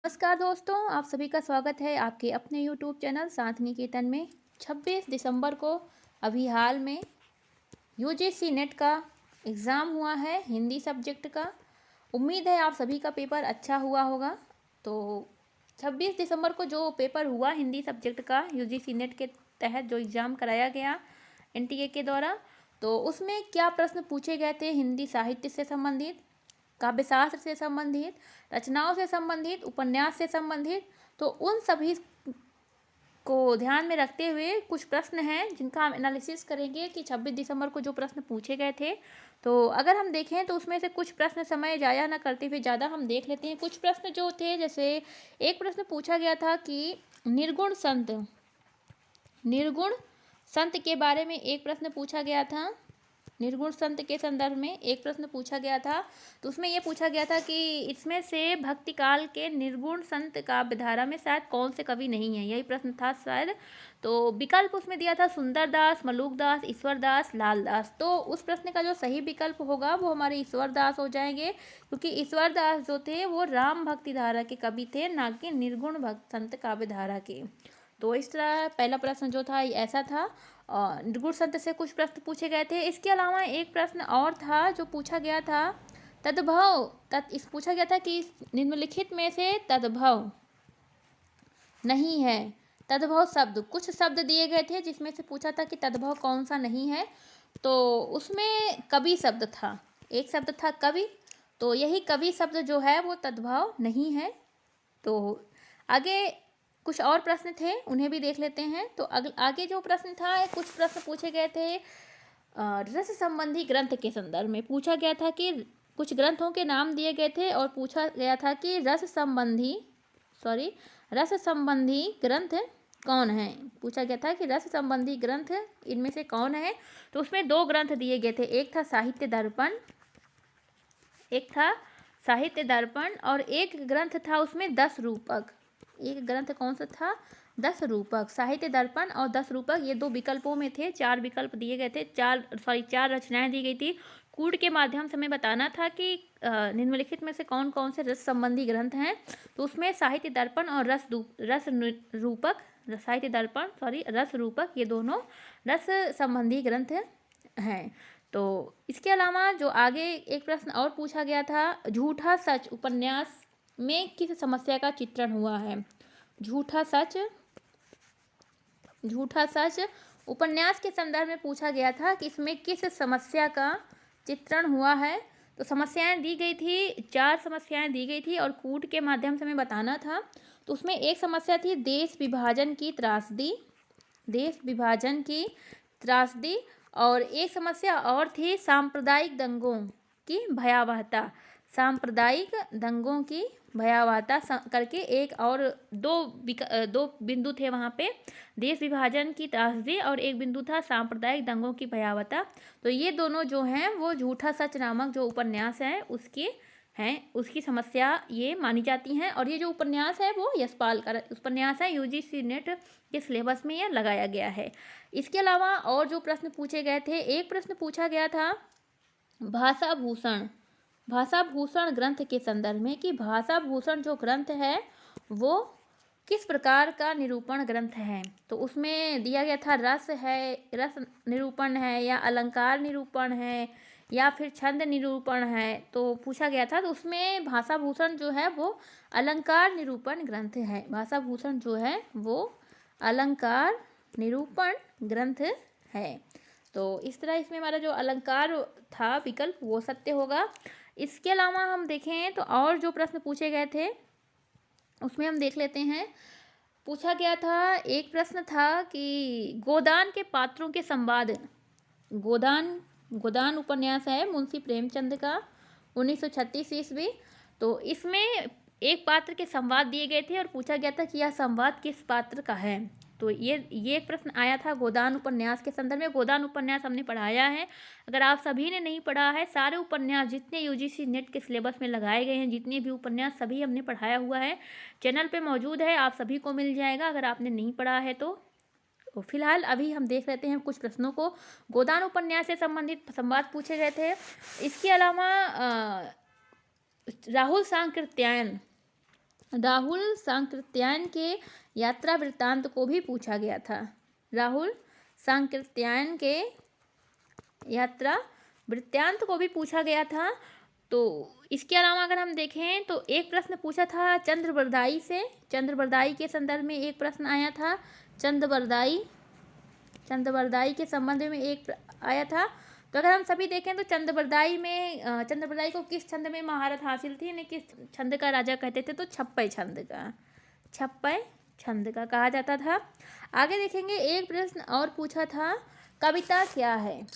नमस्कार दोस्तों, आप सभी का स्वागत है आपके अपने YouTube चैनल शांति निकेतन में। 26 दिसंबर को अभी हाल में यूजीसी नेट का एग्ज़ाम हुआ है हिंदी सब्जेक्ट का। उम्मीद है आप सभी का पेपर अच्छा हुआ होगा। तो 26 दिसंबर को जो पेपर हुआ हिंदी सब्जेक्ट का यूजीसी नेट के तहत जो एग्ज़ाम कराया गया एनटीए के द्वारा, तो उसमें क्या प्रश्न पूछे गए थे हिंदी साहित्य से संबंधित, काव्यशास्त्र से संबंधित, रचनाओं से संबंधित, उपन्यास से संबंधित, तो उन सभी को ध्यान में रखते हुए कुछ प्रश्न हैं जिनका हम एनालिसिस करेंगे कि 26 दिसंबर को जो प्रश्न पूछे गए थे। तो अगर हम देखें तो उसमें से कुछ प्रश्न समय जाया न करते हुए ज़्यादा हम देख लेते हैं। कुछ प्रश्न जो थे, जैसे एक प्रश्न पूछा गया था कि निर्गुण संत के बारे में एक प्रश्न पूछा गया था। निर्गुण संत के संदर्भ में एक प्रश्न पूछा गया था। तो उसमें यह पूछा गया था कि इसमें से भक्ति काल के निर्गुण संत काव्यधारा में शायद कौन से कवि नहीं है, यही प्रश्न था शायद। तो विकल्प उसमें दिया था सुंदरदास, मलुकदास, ईश्वरदास, लालदास। तो उस प्रश्न का जो सही विकल्प होगा वो हमारे ईश्वरदास हो जाएंगे, क्योंकि ईश्वरदास जो थे वो राम भक्ति धारा के कवि थे, ना कि निर्गुण भक्त संत काव्यधारा के। तो इस तरह पहला प्रश्न जो था ऐसा था। निर्गुण संत से कुछ प्रश्न पूछे गए थे। इसके अलावा एक प्रश्न और था जो पूछा गया था, पूछा गया था कि निम्नलिखित में से तद्भव नहीं है। तद्भव शब्द, कुछ शब्द दिए गए थे जिसमें से पूछा था कि तद्भव कौन सा नहीं है। तो उसमें कवि शब्द था, एक शब्द था कवि। तो यही कवि शब्द जो है वो तद्भव नहीं है। तो आगे कुछ और प्रश्न थे, उन्हें भी देख लेते हैं। तो आगे जो प्रश्न था, कुछ प्रश्न पूछे गए थे रस संबंधी ग्रंथ के संदर्भ में। पूछा गया था कि कुछ ग्रंथों के नाम दिए गए थे और पूछा गया था कि रस संबंधी ग्रंथ कौन है। पूछा गया था कि रस संबंधी ग्रंथ इनमें से कौन है। तो उसमें दो ग्रंथ दिए गए थे, एक था साहित्य दर्पण और एक ग्रंथ था उसमें 10 रूपक। एक ग्रंथ कौन सा था? 10 रूपक। साहित्य दर्पण और 10 रूपक, ये दो विकल्पों में थे। 4 विकल्प दिए गए थे, 4 रचनाएं दी गई थी। कूट के माध्यम से हमें बताना था कि निम्नलिखित में से कौन कौन से रस संबंधी ग्रंथ हैं। तो उसमें साहित्य दर्पण और रस रूपक, ये दोनों रस संबंधी ग्रंथ हैं। तो इसके अलावा जो आगे एक प्रश्न और पूछा गया था, झूठा सच उपन्यास में किस समस्या का चित्रण हुआ है। झूठा सच उपन्यास के संदर्भ में पूछा गया था कि इसमें किस समस्या का चित्रण हुआ है। तो समस्याएं दी गई थी, 4 समस्याएं दी गई थी और कूट के माध्यम से हमें बताना था। तो उसमें एक समस्या थी देश विभाजन की त्रासदी, और एक समस्या और थी सांप्रदायिक दंगों की भयावहता करके एक और दो बिंदु थे वहाँ पे, देश विभाजन की त्रासदी और एक बिंदु था सांप्रदायिक दंगों की भयावहता। तो ये दोनों जो हैं वो झूठा सच नामक जो उपन्यास है उसकी समस्या ये मानी जाती हैं। और ये जो उपन्यास है वो यशपाल का उपन्यास है, यूजीसी नेट के सिलेबस में ये लगाया गया है। इसके अलावा और जो प्रश्न पूछे गए थे, एक प्रश्न पूछा गया था भाषा भूषण ग्रंथ के संदर्भ में कि भाषा भूषण जो ग्रंथ है वो किस प्रकार का निरूपण ग्रंथ है। तो उसमें दिया गया था रस निरूपण है, या अलंकार निरूपण है, या फिर छंद निरूपण है। तो पूछा गया था, तो उसमें भाषा भूषण जो है वो अलंकार निरूपण ग्रंथ है। भाषा भूषण जो है वो अलंकार निरूपण ग्रंथ है। तो इस तरह इसमें हमारा जो अलंकार था विकल्प वो सत्य होगा। इसके अलावा हम देखें तो और जो प्रश्न पूछे गए थे उसमें हम देख लेते हैं। पूछा गया था, एक प्रश्न था कि गोदान के पात्रों के संवाद, गोदान उपन्यास है मुंशी प्रेमचंद का 1936 ईस्वी। तो इसमें एक पात्र के संवाद दिए गए थे और पूछा गया था कि यह संवाद किस पात्र का है। तो ये एक प्रश्न आया था गोदान उपन्यास के संदर्भ में। गोदान उपन्यास हमने पढ़ाया है, अगर आप सभी ने नहीं पढ़ा है, सारे उपन्यास जितने यूजीसी नेट के सिलेबस में लगाए गए हैं, जितने भी उपन्यास सभी हमने पढ़ाया हुआ है, चैनल पे मौजूद है, आप सभी को मिल जाएगा अगर आपने नहीं पढ़ा है तो। फिलहाल अभी हम देख लेते हैं कुछ प्रश्नों को। गोदान उपन्यास से संबंधित संवाद पूछे गए थे। इसके अलावा राहुल सांकृत्यायन राहुल सांकृत्यायन के यात्रा वृत्तांत को भी पूछा गया था। राहुल सांकृत्यायन के यात्रा वृत्तांत को भी पूछा गया था। तो इसके अलावा अगर हम देखें तो एक प्रश्न पूछा था चंद्रबरदाई से। चंद्रबरदाई के संदर्भ में एक प्रश्न आया था। चंद्रबरदाई के संबंध में एक आया था। तो अगर हम सभी देखें तो चंद्रबरदाई को किस छंद में महारत हासिल थी, इन्हें किस छंद का राजा कहते थे? तो छप्पय छंद का कहा जाता था। आगे देखेंगे एक प्रश्न और पूछा था, कविता क्या है?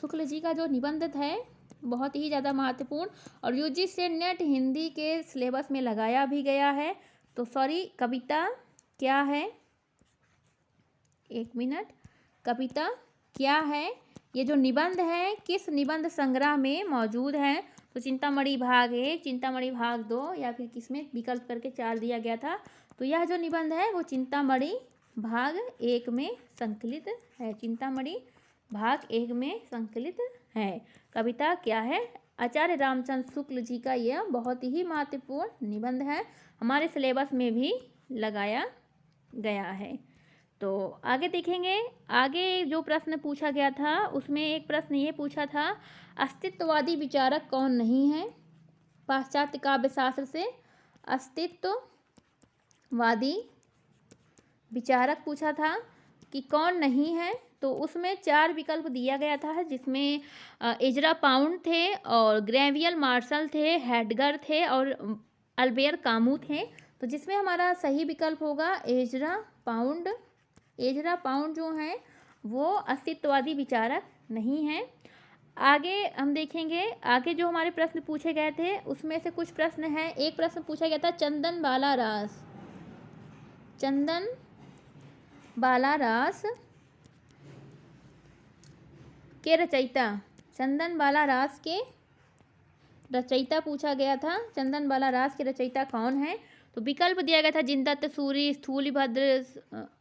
शुक्ल जी का जो निबंध है बहुत ही ज़्यादा महत्वपूर्ण और यूजीसी नेट हिंदी के सिलेबस में लगाया भी गया है। तो कविता क्या है? एक मिनट। कविता क्या है? ये जो निबंध है किस निबंध संग्रह में मौजूद है? तो चिंतामणि भाग 1, चिंतामणि भाग 2 या फिर किसमें विकल्प करके 4 दिया गया था। तो यह जो निबंध है वो चिंतामणि भाग 1 में संकलित है। चिंतामणि भाग 1 में संकलित है। कविता क्या है? आचार्य रामचंद्र शुक्ल जी का यह बहुत ही महत्वपूर्ण निबंध है, हमारे सिलेबस में भी लगाया गया है। तो आगे देखेंगे, आगे जो प्रश्न पूछा गया था उसमें एक प्रश्न ये पूछा था, अस्तित्ववादी विचारक कौन नहीं है? पाश्चात्य काव्यशास्त्र से अस्तित्ववादी विचारक पूछा था कि कौन नहीं है। तो उसमें 4 विकल्प दिया गया था, जिसमें एजरा पाउंड थे और ग्रेवियल मार्शल थे, हेडगर थे और अल्बेर कामू थे। तो जिसमें हमारा सही विकल्प होगा एजरा पाउंड। एजरा पाउंड जो हैं वो अस्तित्ववादी विचारक नहीं हैं। आगे हम देखेंगे, आगे जो हमारे प्रश्न पूछे गए थे उसमें से कुछ प्रश्न हैं। एक प्रश्न पूछा गया था चंदन बाला रास के रचयिता। चंदन बाला रास के रचयिता पूछा गया था। चंदन बाला रास के रचयिता कौन है? तो विकल्प दिया गया था जिनदत्त सूरी, स्थूलिभद्र,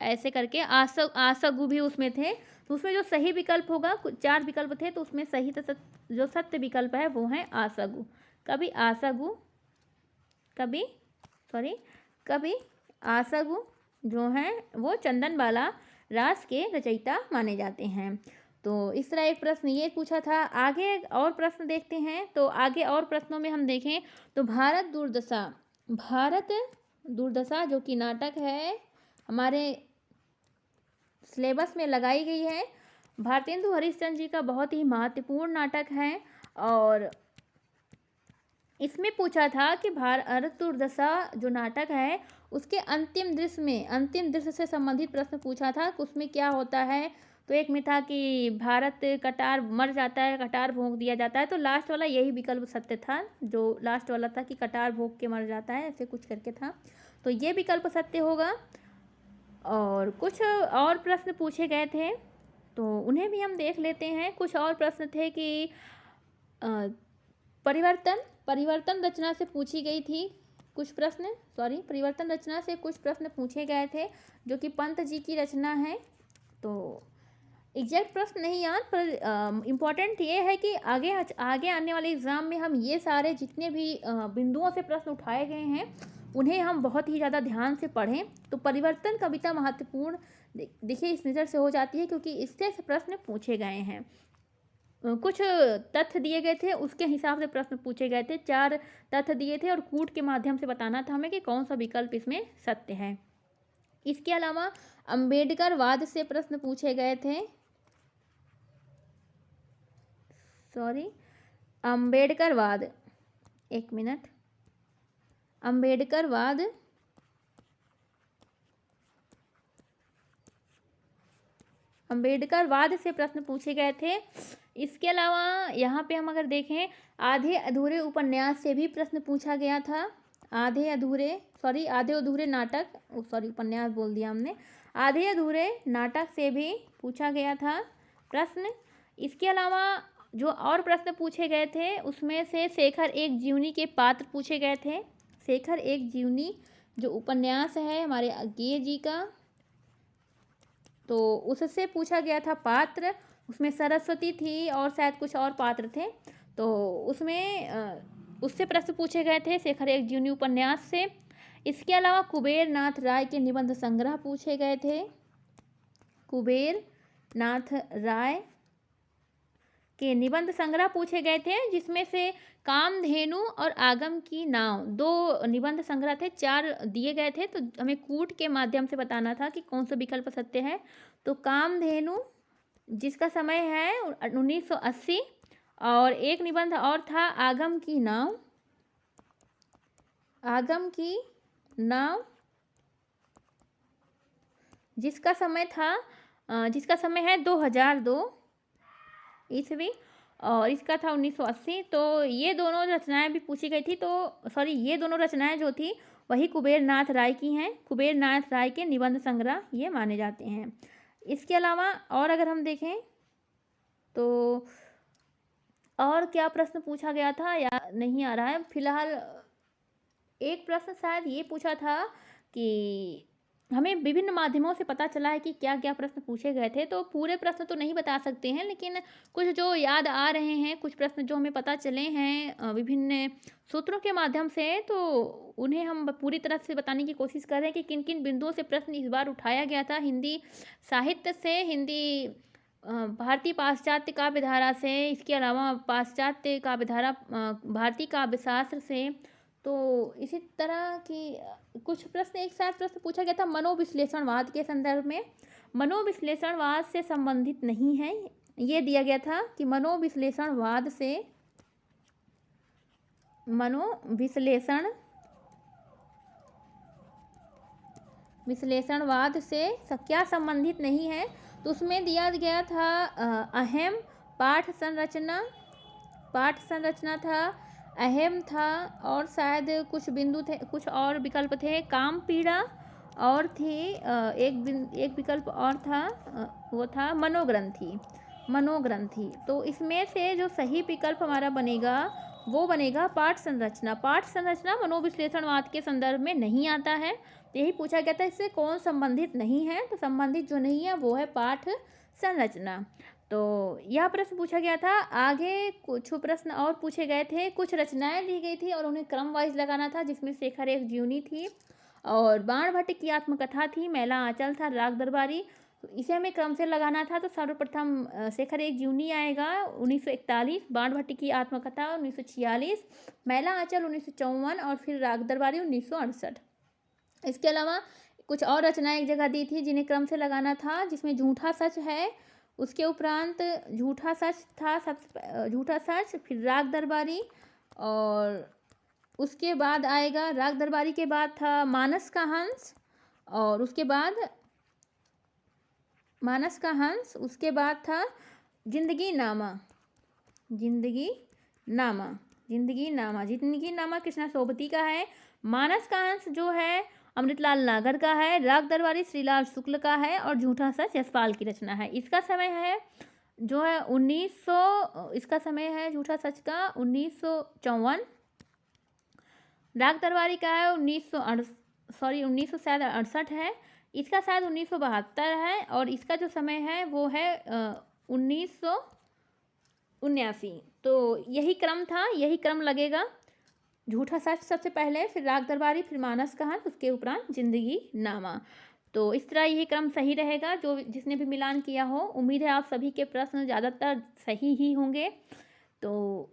ऐसे करके आसगु भी उसमें थे। तो उसमें जो सही विकल्प होगा, 4 विकल्प थे तो उसमें सही जो सत्य विकल्प है वो है आसगु। कभी आसगु जो हैं वो चंदन बाला रास के रचयिता माने जाते हैं। तो इस तरह एक प्रश्न ये पूछा था। आगे और प्रश्न देखते हैं। तो आगे और प्रश्नों में हम देखें तो भारत दुर्दशा जो कि नाटक है हमारे सिलेबस में लगाई गई है। भारतेंदु हरिश्चंद्र जी का बहुत ही महत्वपूर्ण नाटक है और इसमें पूछा था कि भारत दुर्दशा जो नाटक है उसके अंतिम दृश्य से संबंधित प्रश्न पूछा था। उसमें क्या होता है? तो एक में था कि भारत कटार मर जाता है, कटार भोंक दिया जाता है। तो लास्ट वाला यही विकल्प सत्य था, जो लास्ट वाला था कि कटार भोंक के मर जाता है, ऐसे कुछ करके था। तो ये विकल्प सत्य होगा। और कुछ और प्रश्न पूछे गए थे तो उन्हें भी हम देख लेते हैं। कुछ और प्रश्न थे कि परिवर्तन रचना से पूछी गई थी कुछ प्रश्न। परिवर्तन रचना से कुछ प्रश्न पूछे गए थे जो कि पंत जी की रचना है। तो एग्जैक्ट प्रश्न नहीं याद, पर इम्पॉर्टेंट ये है कि आगे आने वाले एग्ज़ाम में हम ये सारे जितने भी बिंदुओं से प्रश्न उठाए गए हैं उन्हें हम बहुत ही ज़्यादा ध्यान से पढ़ें। तो परिवर्तन कविता महत्वपूर्ण देखिए इस नज़र से हो जाती है क्योंकि इससे प्रश्न पूछे गए हैं। कुछ तथ्य दिए गए थे, उसके हिसाब से प्रश्न पूछे गए थे। 4 तथ्य दिए थे और कूट के माध्यम से बताना था हमें कि कौन सा विकल्प इसमें सत्य है। इसके अलावा अम्बेडकरवाद से प्रश्न पूछे गए थे। अम्बेडकरवाद, एक मिनट। अम्बेडकरवाद से प्रश्न पूछे गए थे। इसके अलावा यहाँ पे हम अगर देखें आधे अधूरे उपन्यास से भी प्रश्न पूछा गया था। आधे अधूरे नाटक, उपन्यास बोल दिया हमने। आधे अधूरे नाटक से भी पूछा गया था प्रश्न। इसके अलावा जो और प्रश्न पूछे गए थे उसमें से शेखर एक जीवनी के पात्र पूछे गए थे। शेखर एक जीवनी जो उपन्यास है हमारे अज्ञेय जी का, तो उससे पूछा गया था पात्र। उसमें सरस्वती थी और शायद कुछ और पात्र थे। तो उससे प्रश्न पूछे गए थे शेखर एक जीवनी उपन्यास से। इसके अलावा कुबेर नाथ राय के निबंध संग्रह पूछे गए थे। कुबेर नाथ राय के निबंध संग्रह पूछे गए थे, जिसमें से कामधेनु और आगम की नाव, 2 निबंध संग्रह थे, 4 दिए गए थे, तो हमें कूट के माध्यम से बताना था कि कौन सा विकल्प सत्य है। तो कामधेनु जिसका समय है 1980, और एक निबंध और था आगम की नाव, आगम की नाव जिसका समय है 2002 ईस्वी, और इसका था 1980। तो ये दोनों रचनाएं भी पूछी गई थी, तो ये दोनों रचनाएं जो थी वही कुबेर नाथ राय की हैं। कुबेर नाथ राय के निबंध संग्रह ये माने जाते हैं। इसके अलावा और अगर हम देखें तो और क्या प्रश्न पूछा गया था या नहीं आ रहा है फिलहाल। एक प्रश्न शायद ये पूछा था कि हमें विभिन्न माध्यमों से पता चला है कि क्या क्या प्रश्न पूछे गए थे, तो पूरे प्रश्न तो नहीं बता सकते हैं, लेकिन कुछ जो याद आ रहे हैं, कुछ प्रश्न जो हमें पता चले हैं विभिन्न सूत्रों के माध्यम से, तो उन्हें हम पूरी तरह से बताने की कोशिश कर रहे हैं कि किन किन बिंदुओं से प्रश्न इस बार उठाया गया था हिंदी साहित्य से, हिंदी भारतीय पाश्चात्य काव्यधारा से, इसके अलावा पाश्चात्य काव्यधारा भारतीय काव्यशास्त्र से। तो इसी तरह की कुछ प्रश्न, एक साथ प्रश्न पूछा गया था मनोविश्लेषणवाद के संदर्भ में। मनोविश्लेषणवाद से संबंधित नहीं है, ये दिया गया था कि मनोविश्लेषणवाद से क्या संबंधित नहीं है। तो उसमें दिया गया था अहम पाठ संरचना था, अहम था, और शायद कुछ बिंदु थे, कुछ और विकल्प थे, काम पीड़ा, और थी एक विकल्प और था, वो था मनोग्रंथि। तो इसमें से जो सही विकल्प हमारा बनेगा वो बनेगा पाठ संरचना मनोविश्लेषणवाद के संदर्भ में नहीं आता है। यही पूछा गया था इससे कौन संबंधित नहीं है, तो संबंधित जो नहीं है वो है पाठ संरचना। तो यह प्रश्न पूछा गया था। आगे कुछ प्रश्न और पूछे गए थे, कुछ रचनाएं दी गई थी और उन्हें क्रम वाइज लगाना था, जिसमें शेखर एक जीवनी थी और बाणभट्ट की आत्मकथा थी, मैला आंचल था, राग दरबारी। तो इसे हमें क्रम से लगाना था। तो सर्वप्रथम शेखर एक जीवनी आएगा 1941, बाणभट्ट की आत्मकथा 1946, मैला आंचल 1954 और फिर राग दरबारी 1968। इसके अलावा कुछ और रचनाएं एक जगह दी थी जिन्हें क्रम से लगाना था, जिसमें झूठा सच है, उसके उपरांत झूठा सच था, झूठा सच, फिर राग दरबारी, और उसके बाद आएगा राग दरबारी के बाद था मानस का हंस, और उसके बाद मानस का हंस, उसके बाद था जिंदगी नामा कृष्णा सोबती का है, मानस का हंस जो है अमृतलाल नागर का है, राग दरबारी श्रीलाल शुक्ल का है, और झूठा सच यशपाल की रचना है। इसका समय है जो है 1900, इसका समय है झूठा सच का 1954, राग दरबारी का है 1968 है, इसका शायद 1972 है, और इसका जो समय है वो है 1979। तो यही क्रम था, यही क्रम लगेगा। झूठा सच सबसे पहले, फिर राग दरबारी, फिर मानस का हंस, उसके उपरांत जिंदगी नामा। तो इस तरह यही क्रम सही रहेगा। जो जिसने भी मिलान किया हो, उम्मीद है आप सभी के प्रश्न ज़्यादातर सही ही होंगे। तो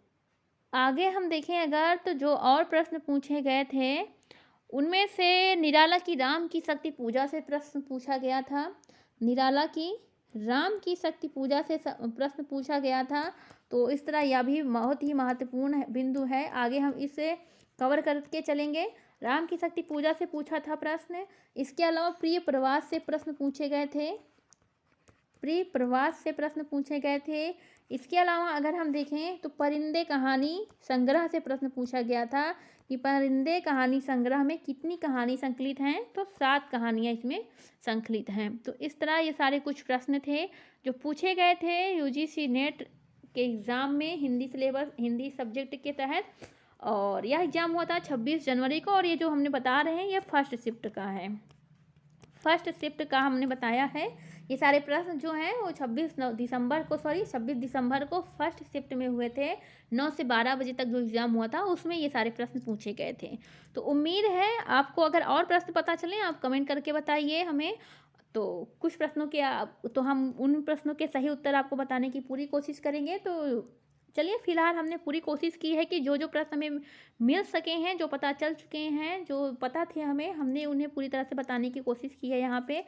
आगे हम देखें अगर, तो जो और प्रश्न पूछे गए थे उनमें से निराला की राम की शक्ति पूजा से प्रश्न पूछा गया था। निराला की राम की शक्ति पूजा से प्रश्न पूछा गया था। तो इस तरह यह भी बहुत ही महत्वपूर्ण बिंदु है, आगे हम इसे कवर करके चलेंगे। राम की शक्ति पूजा से पूछा था प्रश्न। इसके अलावा प्रिय प्रवास से प्रश्न पूछे गए थे। इसके अलावा अगर हम देखें तो परिंदे कहानी संग्रह से प्रश्न पूछा गया था कि परिंदे कहानी संग्रह में कितनी कहानी संकलित हैं, तो 7 कहानियाँ इसमें संकलित हैं। तो इस तरह ये सारे कुछ प्रश्न थे जो पूछे गए थे यूजीसी नेट के एग्ज़ाम में हिंदी सिलेबस, हिंदी सब्जेक्ट के तहत, और यह एग्ज़ाम हुआ था 26 जनवरी को, और ये जो हमने बता रहे हैं ये फर्स्ट शिफ्ट का है। फर्स्ट शिफ्ट का हमने बताया है। ये सारे प्रश्न जो हैं वो 26 दिसंबर को फर्स्ट शिफ्ट में हुए थे। 9 से 12 बजे तक जो एग्ज़ाम हुआ था उसमें ये सारे प्रश्न पूछे गए थे। तो उम्मीद है आपको अगर और प्रश्न पता चलें आप कमेंट करके बताइए हमें। तो कुछ प्रश्नों के तो हम उन प्रश्नों के सही उत्तर आपको बताने की पूरी कोशिश करेंगे। तो चलिए फ़िलहाल हमने पूरी कोशिश की है कि जो प्रश्न हमें मिल सके हैं, जो पता चल चुके हैं, जो पता थे हमें, हमने उन्हें पूरी तरह से बताने की कोशिश की है यहाँ पे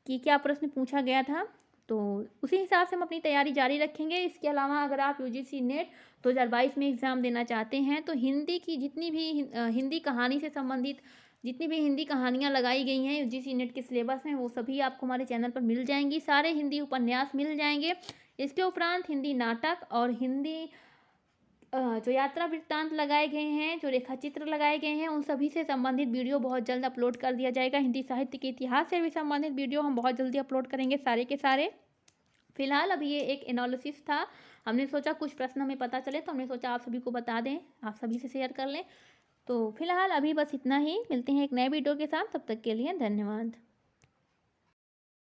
कि क्या प्रश्न पूछा गया था। तो उसी हिसाब से हम अपनी तैयारी जारी रखेंगे। इसके अलावा अगर आप यूजीसी नेट 2022 में एग्ज़ाम देना चाहते हैं तो हिंदी की जितनी भी हिंदी कहानी से संबंधित जितनी भी हिंदी कहानियाँ लगाई गई हैं यूजीसी नेट के सिलेबस में, वो सभी आपको हमारे चैनल पर मिल जाएंगी। सारे हिंदी उपन्यास मिल जाएंगे। इसके उपरांत हिंदी नाटक और हिंदी जो यात्रा वृत्तांत लगाए गए हैं, जो रेखाचित्र लगाए गए हैं, उन सभी से संबंधित वीडियो बहुत जल्द अपलोड कर दिया जाएगा। हिंदी साहित्य के इतिहास से भी संबंधित वीडियो हम बहुत जल्दी अपलोड करेंगे सारे के सारे। फिलहाल अभी ये एक एनालिसिस था। हमने सोचा कुछ प्रश्न हमें पता चले तो हमने सोचा आप सभी को बता दें, आप सभी से शेयर कर लें। तो फिलहाल अभी बस इतना ही। मिलते हैं एक नए वीडियो के साथ, तब तक के लिए धन्यवाद।